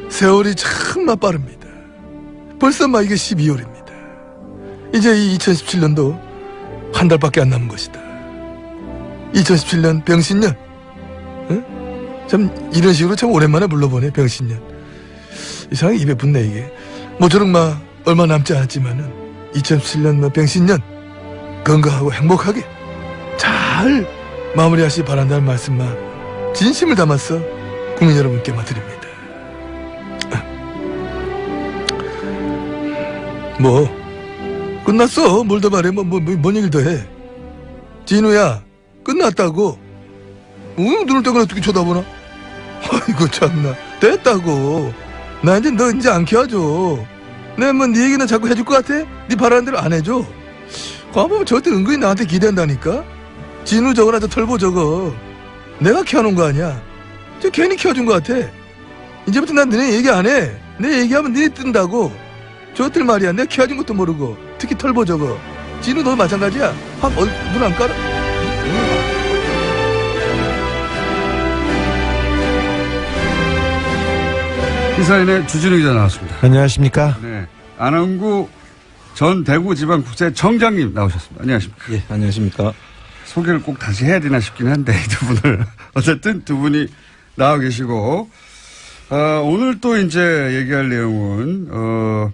세월이 참 빠릅니다. 벌써 이게 12월입니다. 이제 이 2017년도 한 달밖에 안 남은 것이다. 2017년 병신년. 참 이런 식으로 참 오랜만에 불러보네. 병신년. 이상하게 입에 붙네 이게. 모쪼록 얼마 남지 않았지만은 2017년 병신년 건강하고 행복하게 잘 마무리하시 바란다는 말씀만 진심을 담아서 국민 여러분께 드립니다. 끝났어. 뭘 더 말해. 뭔 얘기를 더 해. 진우야 끝났다고. 눈을 떼고 어떻게 쳐다보나? 아이고 참나. 됐다고. 나 이제 너 이제 안 키워줘. 내가 네 얘기는 자꾸 해줄 것 같아? 네 바라는 대로 안 해줘. 가보면 저때 은근히 나한테 기댄다니까. 진우 저거나 저 털보 저거 내가 키워놓은 거 아니야. 저 괜히 키워준 거 같아. 이제부터 난 너네 얘기 안 해. 내 얘기하면 너네 뜬다고. 저것들 말이야. 내가 키워준 것도 모르고. 특히 털보 저거. 진우 너 마찬가지야. 확 눈 안 깔아. 시사인의 주진우 기자 나왔습니다. 안녕하십니까? 네. 안원구 전 대구지방국세청장님 나오셨습니다. 안녕하십니까? 예, 안녕하십니까? 소개를 꼭 다시 해야 되나 싶긴 한데, 두 분을. 어쨌든 두 분이 나와 계시고, 오늘 또 이제 얘기할 내용은,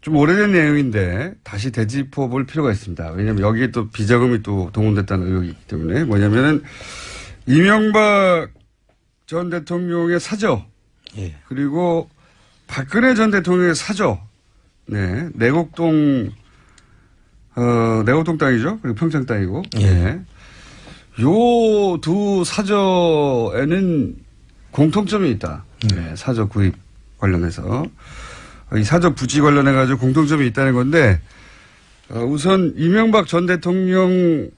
좀 오래된 내용인데, 다시 되짚어 볼 필요가 있습니다. 왜냐면 여기에 또 비자금이 또 동원됐다는 의혹이 있기 때문에, 뭐냐면은, 이명박 전 대통령의 사저, 예. 그리고 박근혜 전 대통령의 사저, 네, 내곡동 땅이죠. 그리고 평창 땅이고, 네. 요 두 사저에는 공통점이 있다. 네, 사저 구입 관련해서. 이 사저 부지 관련해가지고 공통점이 있다는 건데, 우선 이명박 전 대통령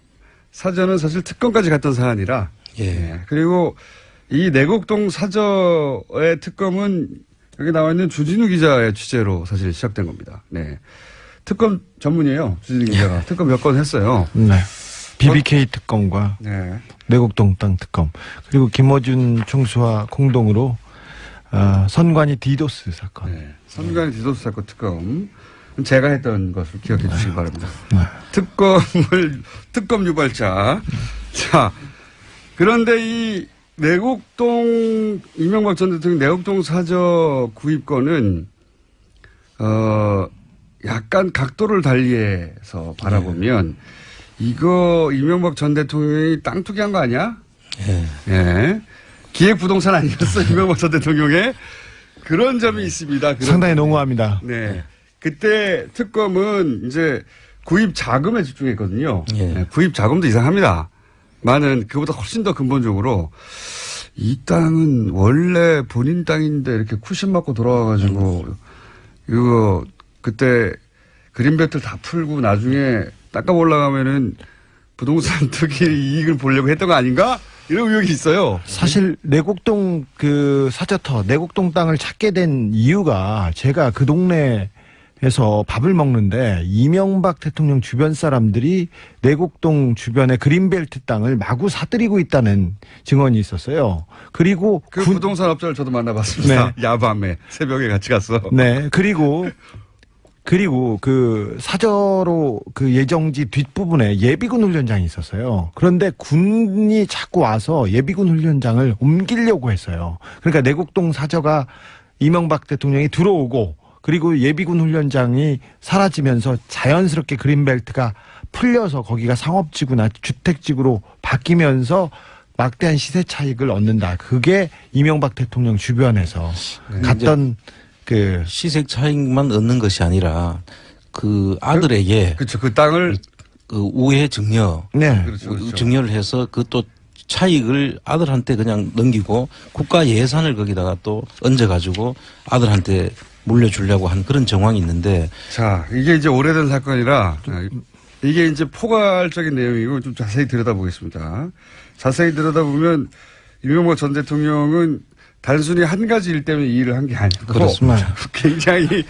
사저는 사실 특검까지 갔던 사안이라, 예. 그리고 이 내곡동 사저의 특검은 여기 나와 있는 주진우 기자의 취재로 사실 시작된 겁니다. 네. 특검 전문이에요. 주진우 기자가. 특검 몇 건 했어요. 네. BBK 특검과 네. 내곡동 땅 특검 그리고 김어준 총수와 공동으로 선관위 디도스 사건. 네. 선관위 디도스 사건 특검. 제가 했던 것을 기억해 주시기 바랍니다. 네. 특검 유발자. 자, 그런데 이 내곡동, 이명박 전 대통령 내곡동 사저 구입권은, 약간 각도를 달리해서 바라보면, 이거 이명박 전 대통령이 땅 투기한 거 아니야? 예. 기획부동산 아니었어, 이명박 전 대통령의? 그런 점이 있습니다. 상당히 농후합니다. 네. 그때 특검은 이제 구입 자금에 집중했거든요. 네, 구입 자금도 이상합니다. 많은 그보다 훨씬 더 근본적으로 이 땅은 원래 본인 땅인데 이렇게 쿠션 맞고 돌아와가지고 이거 그때 그린벨트를 다 풀고 나중에 닦아 올라가면은 부동산 투기 이익을 보려고 했던 거 아닌가? 이런 의혹이 있어요. 사실 내곡동 그 사저터 내곡동 땅을 찾게 된 이유가 제가 그 동네에서 밥을 먹는데 이명박 대통령 주변 사람들이 내곡동 주변의 그린벨트 땅을 마구 사들이고 있다는 증언이 있었어요. 그리고 그 부동산 업자를 저도 만나봤습니다. 네. 야밤에 새벽에 같이 갔어. 네. 그리고 그 사저로 그 예정지 뒷부분에 예비군 훈련장이 있었어요. 그런데 군이 자꾸 와서 예비군 훈련장을 옮기려고 했어요. 그러니까 내곡동 사저가 이명박 대통령이 들어오고 그리고 예비군 훈련장이 사라지면서 자연스럽게 그린벨트가 풀려서 거기가 상업지구나 주택지구로 바뀌면서 막대한 시세 차익을 얻는다. 그게 이명박 대통령 주변에서 갔던 그 시세 차익만 얻는 것이 아니라 그 아들에게 그렇죠. 그 땅을 그 우회 증여, 네. 그렇죠. 증여를 해서 그 또 차익을 아들한테 그냥 넘기고 국가 예산을 거기다가 또 얹어가지고 아들한테 물려주려고 한 그런 정황이 있는데. 자, 이게 이제 오래된 사건이라 이게 이제 포괄적인 내용이고 좀 자세히 들여다보겠습니다. 자세히 들여다보면 이명박 전 대통령은 단순히 한 가지 일 때문에 이 일을 한 게 아니고 그렇습니다. 굉장히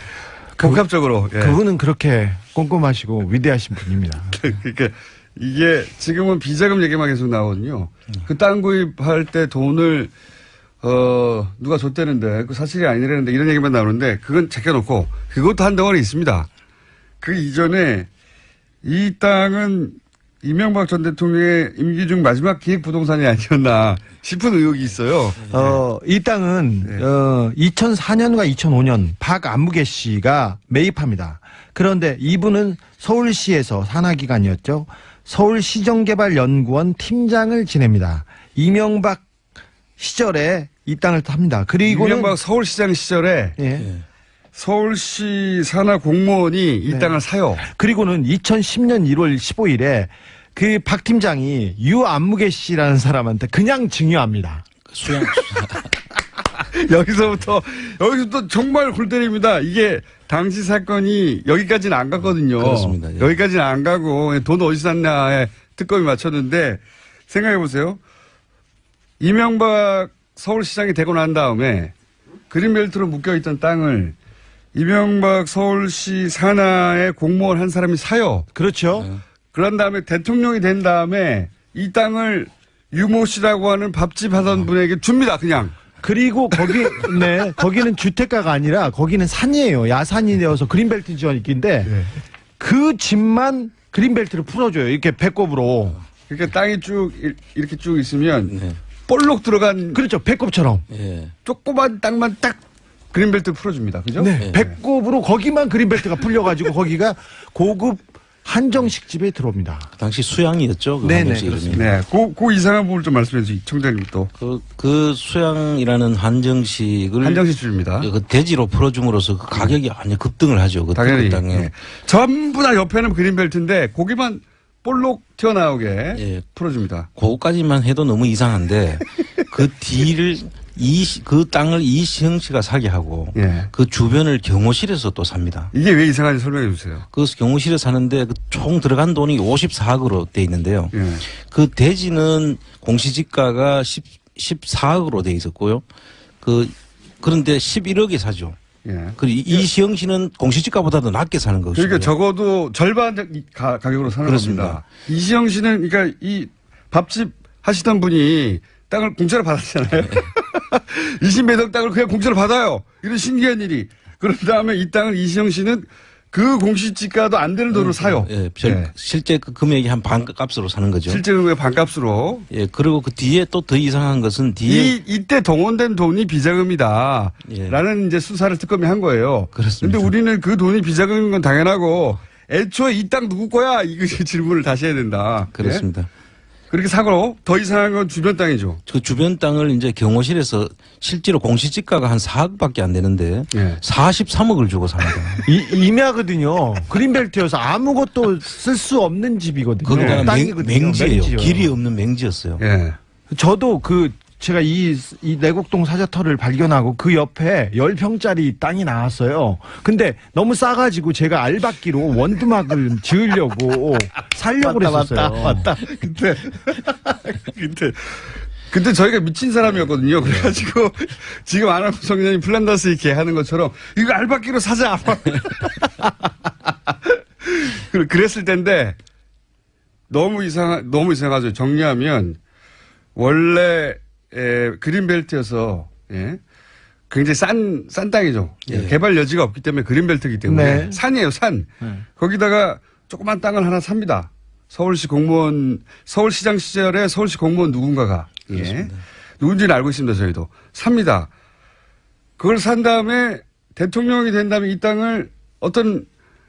복합적으로. 예. 그분은 그렇게 꼼꼼하시고 위대하신 분입니다. 그러니까 이게 지금은 비자금 얘기만 계속 나오거든요. 그 땅 구입할 때 돈을 누가 줬다는데 그 사실이 아니라는데 이런 얘기만 나오는데 그건 제껴놓고 그것도 한 덩어리 있습니다. 그 이전에 이 땅은 이명박 전 대통령의 임기 중 마지막 기획부동산이 아니었나 싶은 의혹이 있어요. 이 땅은 2004년과 2005년 박안무개 씨가 매입합니다. 그런데 이분은 서울시에서 산하기관이었죠. 서울시정개발연구원 팀장을 지냅니다. 이명박 시절에 이 땅을 탑니다. 그리고 이명박 서울시장 시절에 서울시 산하 공무원이 이 땅을 사요. 그리고는 2010년 1월 15일에 그 박 팀장이 유안무개 씨라는 사람한테 그냥 증여합니다. 여기서부터 정말 골 때립니다. 이게 당시 사건이 여기까지는 안 갔거든요. 그렇습니다. 예. 여기까지는 안 가고 돈 어디서 샀냐에 특검이 맞췄는데 생각해 보세요. 이명박 서울시장이 되고 난 다음에 그린벨트로 묶여있던 땅을 이명박 서울시 산하의 공무원 한 사람이 사요. 그렇죠. 그런 다음에 대통령이 된 다음에 이 땅을 유모 씨라고 하는 밥집 하던 분에게 줍니다. 그냥. 그리고 거기는 주택가가 아니라 거기는 산이에요. 야산이 되어서 그린벨트 지원인데 그 집만 그린벨트를 풀어줘요. 이렇게 배꼽으로. 그러니까 땅이 쭉 이렇게 쭉 있으면 볼록 들어간 그렇죠. 배꼽처럼. 조그만 땅만 딱 그린벨트 풀어줍니다. 그죠? 네. 배꼽으로 거기만 그린벨트가 풀려가지고 거기가 고급 한정식 집에 들어옵니다. 그 당시 수양이었죠. 그 네네, 한정식 이름이. 네. 그 이상한 부분을 좀 말씀해 주세요. 청장님 또. 그 수양이라는 한정식을 한정식 집입니다. 그 대지로 풀어줌으로써 그 가격이 완전 급등을 하죠. 그 당연히. 땅에. 예. 전부 다 옆에는 그린벨트인데 고기만 볼록 튀어나오게 예. 풀어줍니다. 그거까지만 해도 너무 이상한데 그 뒤를 그 땅을 이시영 씨가 사게 하고 예. 그 주변을 경호실에서 또 삽니다. 이게 왜 이상한지 설명해 주세요. 그 경호실에 사는데 그 총 들어간 돈이 54억으로 돼 있는데요. 예. 그 대지는 공시지가가 14억으로 돼 있었고요. 그런데 11억에 사죠. 예. 그리고 이시영 씨는 공시지가보다도 낮게 사는 것이고요. 그러니까 적어도 절반 가격으로 사는 그렇습니다. 겁니다. 이시영 씨는 그러니까 이 밥집 하시던 분이 땅을 공짜로 받았잖아요. 20몇 억 땅을 그냥 공짜로 받아요. 이런 신기한 일이. 그런 다음에 이 땅을 이시영 씨는 그 공시지가도 안 되는 돈으로 사요. 예, 예. 실제 그 금액이 한 반값으로 사는 거죠. 실제 금액의 반값으로. 예, 그리고 그 뒤에 또 더 이상한 것은 뒤에 이때 동원된 돈이 비자금이다. 예. 라는 이제 수사를 특검이 한 거예요. 그렇습니다. 근데 우리는 그 돈이 비자금인 건 당연하고 애초에 이 땅 누구 거야? 이것이 질문을 다시 해야 된다. 그렇습니다. 예? 그렇게 사고로 더 이상한 건 주변 땅이죠. 그 주변 땅을 이제 경호실에서 실제로 공시지가가 한 4억밖에 안 되는데 예. 43억을 주고 삽니다. 임야거든요. 그린벨트여서 아무것도 쓸 수 없는 집이거든요. 거기다가 땅이거든요. 맹지예요. 맹지요. 길이 없는 맹지였어요. 예. 저도 제가 이 내곡동 사자터를 발견하고 그 옆에 10평짜리 땅이 나왔어요. 근데 너무 싸가지고 제가 알박기로 원두막을 지으려고 살려고 그랬었어요. 맞다. 그때 저희가 미친 사람이었거든요. 그래가지고 지금 안하고 청년이 플란다스 이렇게 하는 것처럼 이거 알바끼로 사자. 그랬을 텐데 너무 이상하죠. 정리하면 원래 그린벨트여서 예, 굉장히 싼 땅이죠. 예. 개발 여지가 없기 때문에 그린벨트이기 때문에 네. 산이에요. 산. 네. 거기다가 조그만 땅을 하나 삽니다. 서울시장 시절에 서울시 공무원 누군가가 예, 누군지는 알고 있습니다. 저희도 삽니다. 그걸 산 다음에 대통령이 된 다음에 이 땅을 어떤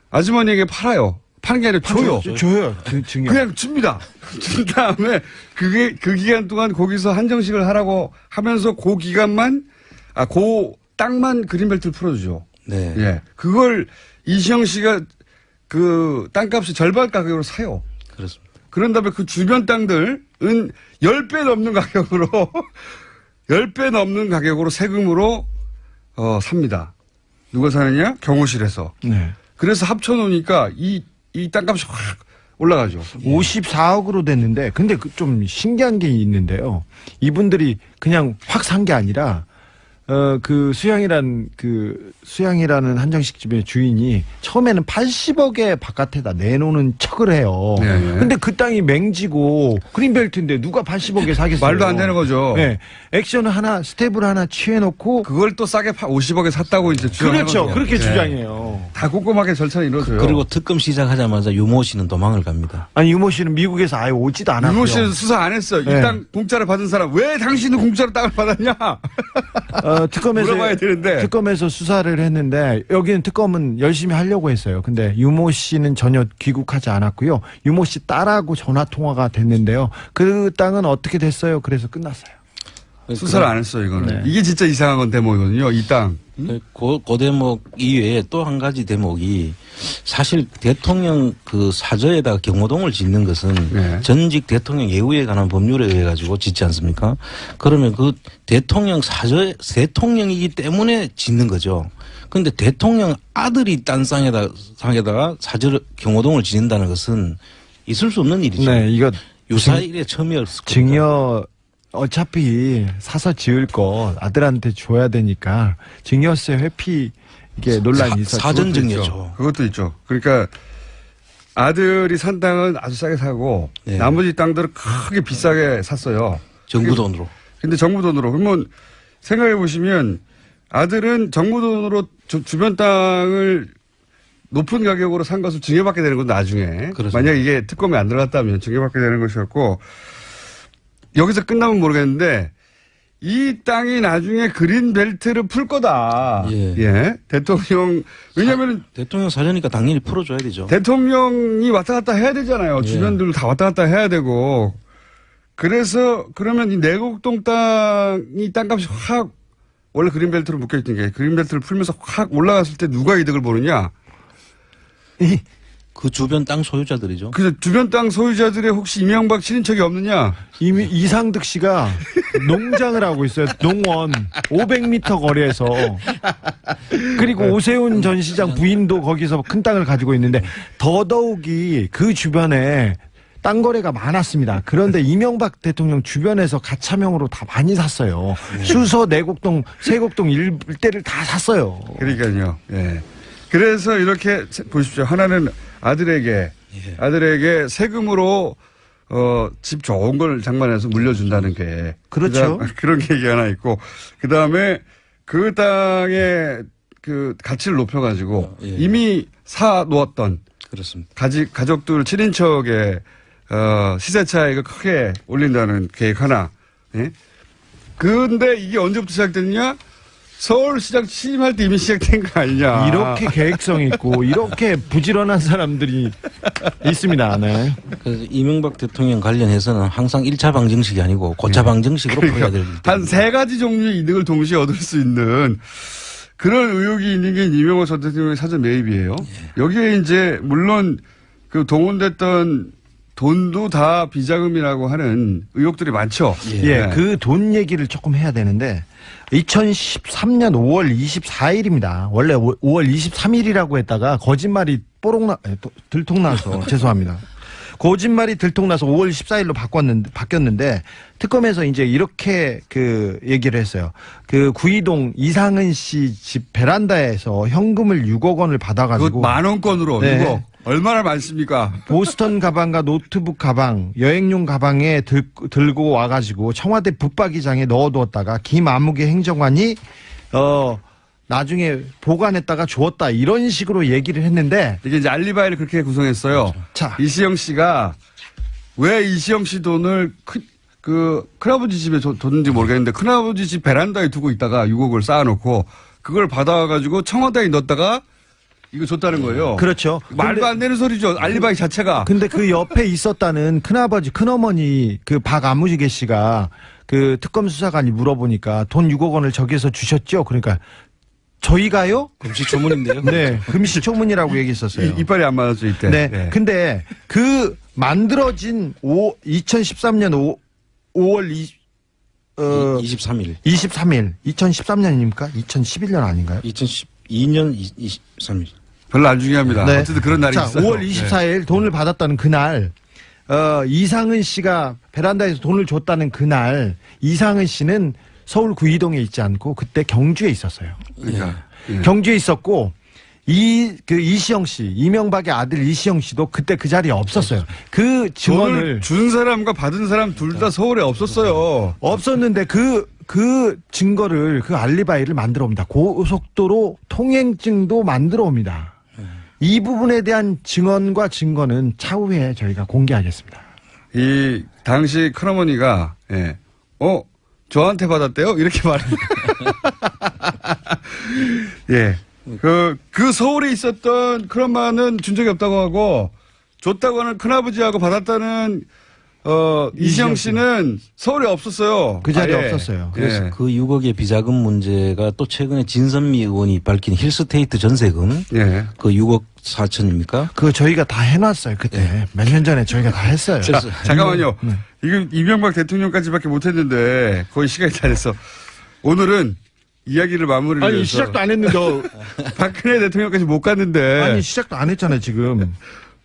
아주머니에게 팔아요. 파는 게 아니라 줘요. 줘요. 증여. 그냥 줍니다. 준 다음에 그 기간 동안 거기서 한정식을 하라고 하면서 그 땅만 그린벨트를 풀어주죠. 네. 예. 그걸 이시영 씨가 그 땅값이 절반 가격으로 사요. 그렇습니다. 그런 다음에 그 주변 땅들은 10배 넘는 가격으로, 10배 넘는 가격으로 세금으로, 삽니다. 누가 사느냐? 경호실에서. 네. 그래서 합쳐놓으니까 이 땅값이 확 올라가죠. 54억으로 됐는데, 근데 좀 신기한 게 있는데요. 이분들이 그냥 확 산 게 아니라, 수양이라는 한정식 집의 주인이 처음에는 80억에 바깥에다 내놓는 척을 해요. 네, 네. 근데 그 땅이 맹지고 그린벨트인데 누가 80억에 사겠어요? 말도 안 되는 거죠. 네. 액션을 스텝을 하나 취해놓고. 그걸 또 싸게 50억에 샀다고 이제 주장하거든요. 그렇죠. 그렇게 네. 주장해요. 다 꼼꼼하게 절차를 이루어져요. 그리고 특검 시작하자마자 유모 씨는 도망을 갑니다. 아니, 유모 씨는 미국에서 아예 오지도 않았고요. 유모 씨는 수사 안 했어. 이 네. 땅 공짜로 받은 사람 왜 당신은 공짜로 땅을 받았냐? 물어봐야 되는데. 특검에서 수사를 했는데 여기는 특검은 열심히 하려고 했어요. 근데 유모 씨는 전혀 귀국하지 않았고요. 유모 씨 딸하고 전화 통화가 됐는데요. 그 땅은 어떻게 됐어요? 그래서 끝났어요. 수사를 안 했어요, 이거는. 네. 이게 진짜 이상한 건 대목이거든요, 이 땅. 그 대목 이외에 또 한 가지 대목이 사실 대통령 그 사저에다가 경호동을 짓는 것은 네. 전직 대통령 예우에 관한 법률에 의해 가지고 짓지 않습니까? 그러면 그 대통령 대통령이기 때문에 짓는 거죠. 그런데 대통령 아들이 딴 땅에다가 경호동을 짓는다는 것은 있을 수 없는 일이죠. 네, 이거 유사일에 처음이었을 겁니다. 증여 어차피 사서 지을 거 아들한테 줘야 되니까 증여세 회피 이게 논란이 있었죠. 사전증여죠. 그것도 있죠. 그러니까 아들이 산 땅은 아주 싸게 사고 네. 나머지 땅들은 크게 비싸게 샀어요. 정부 돈으로. 근데 정부 돈으로. 그러면 생각해 보시면 아들은 정부 돈으로 주변 땅을 높은 가격으로 산 것을 증여받게 되는 건 나중에. 그렇습니다. 만약 이게 특검에 안 들어갔다면 증여받게 되는 것이었고 여기서 끝나면 모르겠는데 이 땅이 나중에 그린벨트를 풀 거다. 예. 대통령, 왜냐면은 대통령 사저니까 당연히 풀어줘야 되죠. 대통령이 왔다 갔다 해야 되잖아요. 예. 주변들로 다 왔다 갔다 해야 되고. 그래서 그러면 이 내곡동 땅이 땅값이 확 원래 그린벨트로 묶여있던 게 그린벨트를 풀면서 확 올라갔을 때 누가 이득을 보느냐. 그 주변 땅 소유자들이죠. 그 주변 땅 소유자들의 혹시 이명박 친인척이 없느냐. 이미 이상득 씨가 농장을 하고 있어요. 농원 500m 거리에서. 그리고 오세훈 전 시장 부인도 거기서 큰 땅을 가지고 있는데 더더욱이 그 주변에 땅 거래가 많았습니다. 그런데 이명박 대통령 주변에서 가차명으로 다 많이 샀어요. 수서, 내곡동, 세곡동 일대를 다 샀어요. 그러니까요. 예. 그래서 이렇게 보십시오. 하나는 아들에게 세금으로 집 좋은 걸 장만해서 물려준다는 게 그렇죠. 그런 계획이 하나 있고 그 다음에 그 땅의 그 가치를 높여가지고 예. 이미 사 놓았던 그렇습니다. 가족들 친인척의 시세 차익을 크게 올린다는 계획 하나. 예? 근데 이게 언제부터 시작됐냐? 서울시장 취임할 때 이미 시작된 거 아니냐. 이렇게 계획성 있고 이렇게 부지런한 사람들이 있습니다. 네. 그래서 이명박 대통령 관련해서는 항상 1차 방정식이 아니고 고차 방정식으로 풀어야 될 한 세 가지 종류의 이득을 동시에 얻을 수 있는 그런 의혹이 있는 게 이명박 전 대통령의 사전 매입이에요. 여기에 이제 물론 그 동원됐던 돈도 다 비자금이라고 하는 의혹들이 많죠. 예, 그 돈 얘기를 조금 해야 되는데 2013년 5월 24일입니다. 원래 5월 23일이라고 했다가 거짓말이 들통나서 죄송합니다. 거짓말이 들통나서 5월 14일로 바뀌었는데 특검에서 이제 이렇게 그 얘기를 했어요. 그 구이동 이상은 씨 집 베란다에서 현금을 6억 원을 받아가지고 그 10,000원권으로 네. 6억. 얼마나 많습니까? 보스턴 가방과 노트북 가방, 여행용 가방에 들고 와가지고 청와대 붙박이장에 넣어두었다가 김아무개 행정관이 나중에 보관했다가 주었다 이런 식으로 얘기를 했는데 이게 이제 알리바이를 그렇게 구성했어요. 자, 이시영 씨가 왜 이시영 씨 돈을 큰아버지 집에 뒀는지 모르겠는데 큰아버지 집 베란다에 두고 있다가 6억을 쌓아놓고 그걸 받아가지고 청와대에 넣었다가 이거 줬다는 거예요. 그렇죠. 말도 안 되는 소리죠. 알리바이 자체가. 근데 그 옆에 있었다는 큰아버지, 큰어머니 그 박아무개 씨가 그 특검 수사관이 물어보니까 돈 6억 원을 저기서 주셨죠? 그러니까 저희가요? 금시초문인데요. 네, 금시초문이라고 얘기했었어요. 이빨이 안 맞았죠 이때. 네. 근데 그 만들어진 2013년 5월 23일. 2013년입니까? 2011년 아닌가요? 2012년 23일. 별로 안 중요합니다. 네. 어쨌든 그런 날이 자, 있어요. 5월 24일 돈을 받았다는 그날, 이상은 씨가 베란다에서 돈을 줬다는 그날, 이상은 씨는 서울 구이동에 있지 않고 그때 경주에 있었어요. 그러니까. 예. 경주에 있었고, 이시영 씨, 이명박의 아들 이시영 씨도 그때 그 자리에 없었어요. 그 증언을. 돈을 준 사람과 받은 사람 둘 다 서울에 없었어요. 없었는데 그 증거를, 그 알리바이를 만들어 옵니다. 고속도로 통행증도 만들어 옵니다. 이 부분에 대한 증언과 증거는 차후에 저희가 공개하겠습니다. 이 당시 큰어머니가 저한테 받았대요? 이렇게 말해요. 예. 그 서울에 있었던 큰엄마는 준 적이 없다고 하고 줬다고 하는 큰아버지하고 받았다는 이시영 씨는 서울에 없었어요. 그 자리에 아예. 없었어요. 그래서 예. 그 6억의 비자금 문제가 또 최근에 진선미 의원이 밝힌 힐스테이트 전세금 예. 그 6억 4천입니까? 그거 저희가 다 해놨어요. 그때 몇 년 전에 저희가 다 했어요. 잠깐만요. 이거 이명박 대통령까지밖에 못했는데 거의 시간이 다 됐어. 오늘은 이야기를 마무리를 아니 해서 시작도 안 했는데 박근혜 대통령까지 못 갔는데 아니 시작도 안 했잖아요 지금.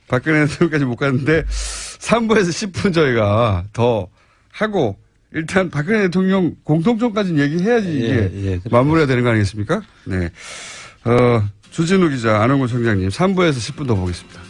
박근혜 대통령까지 못 갔는데 3부에서 10분 저희가 더 하고 일단 박근혜 대통령 공통점까지는 얘기해야지 이게 마무리가 되는 거 아니겠습니까? 네. 주진우 기자, 안홍구 청장님 3부에서 10분 더 보겠습니다.